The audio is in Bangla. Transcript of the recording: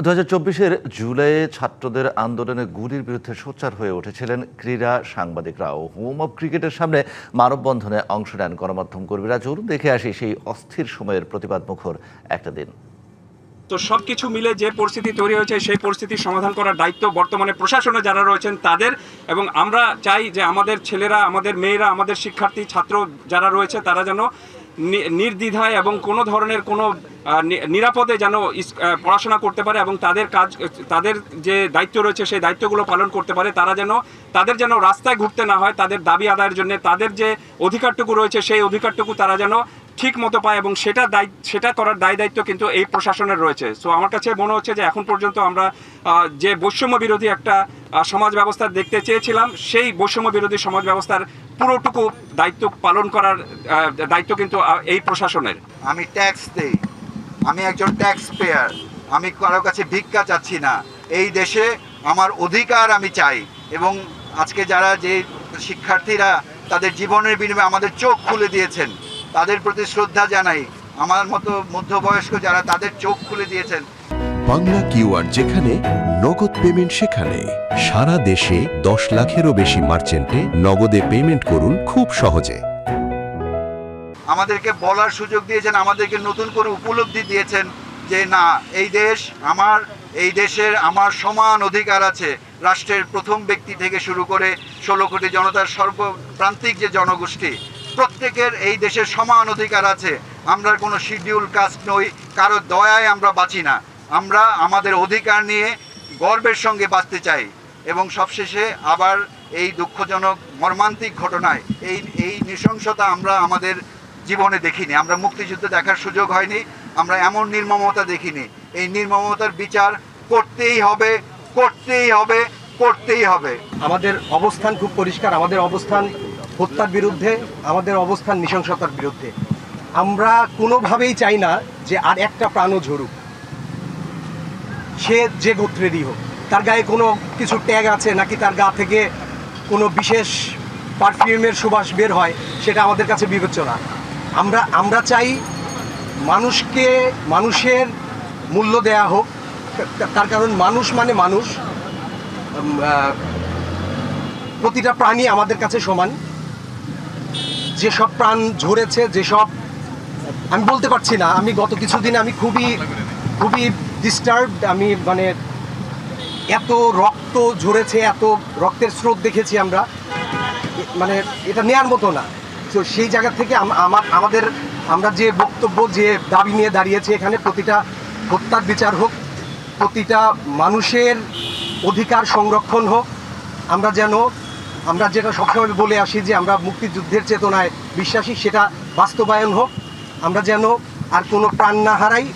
2024-এর জুলাইয়ে ছাত্রদের আন্দোলনে গুলির বিরুদ্ধে সোচ্চার হয়ে উঠেছিলেন ক্রীড়া সাংবাদিকরাও। হোম অব ক্রিকেটের সামনে মানববন্ধনে অংশ নেন গণমাধ্যম কর্মীরা। চলুন দেখে আসি সেই অস্থির সময়ের প্রতিবাদমুখর একটা দিন। তো সবকিছু মিলে যে পরিস্থিতি তৈরি হয়েছে সেই পরিস্থিতির সমাধান করার দায়িত্ব বর্তমানে প্রশাসনে যারা রয়েছেন তাদের, এবং আমরা চাই যে আমাদের ছেলেরা, আমাদের মেয়েরা, আমাদের শিক্ষার্থী ছাত্র যারা রয়েছে তারা যেন নির্দ্বিধায় এবং কোনো ধরনের কোনো নিরাপদে যেন পড়াশোনা করতে পারে এবং তাদের যে দায়িত্ব রয়েছে সেই দায়িত্বগুলো পালন করতে পারে। তাদের যেন রাস্তায় ঘুরতে না হয়, তাদের দাবি আদায়ের জন্য তাদের যে অধিকারটুকু রয়েছে সেই অধিকারটুকু তারা যেন ঠিক মতো পায়, এবং সেটা করার দায়িত্ব কিন্তু এই প্রশাসনের রয়েছে। সো আমার কাছে মনে হচ্ছে যে এখন পর্যন্ত আমরা যে বৈষম্য বিরোধী একটা সমাজ ব্যবস্থা দেখতে চেয়েছিলাম, সেই বৈষম্য বিরোধী সমাজ ব্যবস্থার পুরোটুকু দায়িত্ব পালন করার দায়িত্ব কিন্তু এই প্রশাসনের। আমি ট্যাক্স দেই, আমি একজন ট্যাক্স পেয়ার, আমি কারো কাছে ভিক্ষা চাচ্ছি না। এই দেশে আমার অধিকার আমি চাই, এবং আজকে যারা যে শিক্ষার্থীরা তাদের জীবনের বিনিময়ে আমাদের চোখ খুলে দিয়েছেন তাদের প্রতি শ্রদ্ধা জানাই। আমার মতো মধ্যবয়স্ক যারা তাদের চোখ খুলে দিয়েছেন। বাংলা কিউআর যেখানে নগদ পেমেন্ট সেখানে। সারা দেশে 10 লাখেরও বেশি মার্চেন্টে নগদে পেমেন্ট করুন খুব সহজে। আমাদেরকে বলার সুযোগ দিয়েছেন, আমাদেরকে নতুন করে উপলব্ধি দিয়েছেন যে না, এই দেশ আমার, এই দেশের আমার সমান অধিকার আছে। রাষ্ট্রের প্রথম ব্যক্তি থেকে শুরু করে 16 কোটি জনতার সর্বপ্রান্তিক যে জনগোষ্ঠী, প্রত্যেকের এই দেশের সমান অধিকার আছে। আমরা কোনো শিডিউল কাস্ট নই, কারো দয়ায় আমরা বাঁচি না। আমরা আমাদের অধিকার নিয়ে গর্বের সঙ্গে বাঁচতে চাই। এবং সবশেষে আবার এই দুঃখজনক মর্মান্তিক ঘটনায় এই নৃশংসতা আমরা আমাদের জীবনে দেখিনি। আমরা মুক্তিযুদ্ধে দেখার সুযোগ হয়নি, আমরা এমন নির্মমতা দেখিনি। এই নির্মমতার বিচার করতেই হবে, করতেই হবে, করতেই হবে। আমাদের অবস্থান খুব পরিষ্কার। আমাদের অবস্থান হত্যার বিরুদ্ধে, আমাদের অবস্থান নৃশংসতার বিরুদ্ধে। আমরা কোনোভাবেই চাই না যে আর একটা প্রাণও ঝরুক, সে যে গোত্রেরই হোক। তার গায়ে কোনো কিছু ট্যাগ আছে নাকি তার গা থেকে কোনো বিশেষ পারফিউমের সুবাস বের হয়, সেটা আমাদের কাছে বিবেচ্য না। আমরা চাই মানুষকে মানুষের মূল্য দেয়া হোক। তার কারণ মানুষ মানে মানুষ, প্রতিটা প্রাণী আমাদের কাছে সমান। যেসব প্রাণ ঝরেছে, যেসব আমি বলতে পারছি না। আমি গত কিছুদিন আমি খুবই ডিস্টার্বড। আমি মানে এত রক্ত ঝরেছে, এত রক্তের স্রোত দেখেছি আমরা, মানে এটা নেয়ার মতো না। তো সেই জায়গা থেকে আমরা যে বক্তব্য, যে দাবি নিয়ে দাঁড়িয়েছি এখানে, প্রতিটা হত্যার বিচার হোক, প্রতিটা মানুষের অধিকার সংরক্ষণ হোক। আমরা যেটা সবসময় বলে আসি যে আমরা মুক্তিযুদ্ধের চেতনায় বিশ্বাসী, সেটা বাস্তবায়ন হোক। আমরা যেন আর কোনো প্রাণ না হারাই।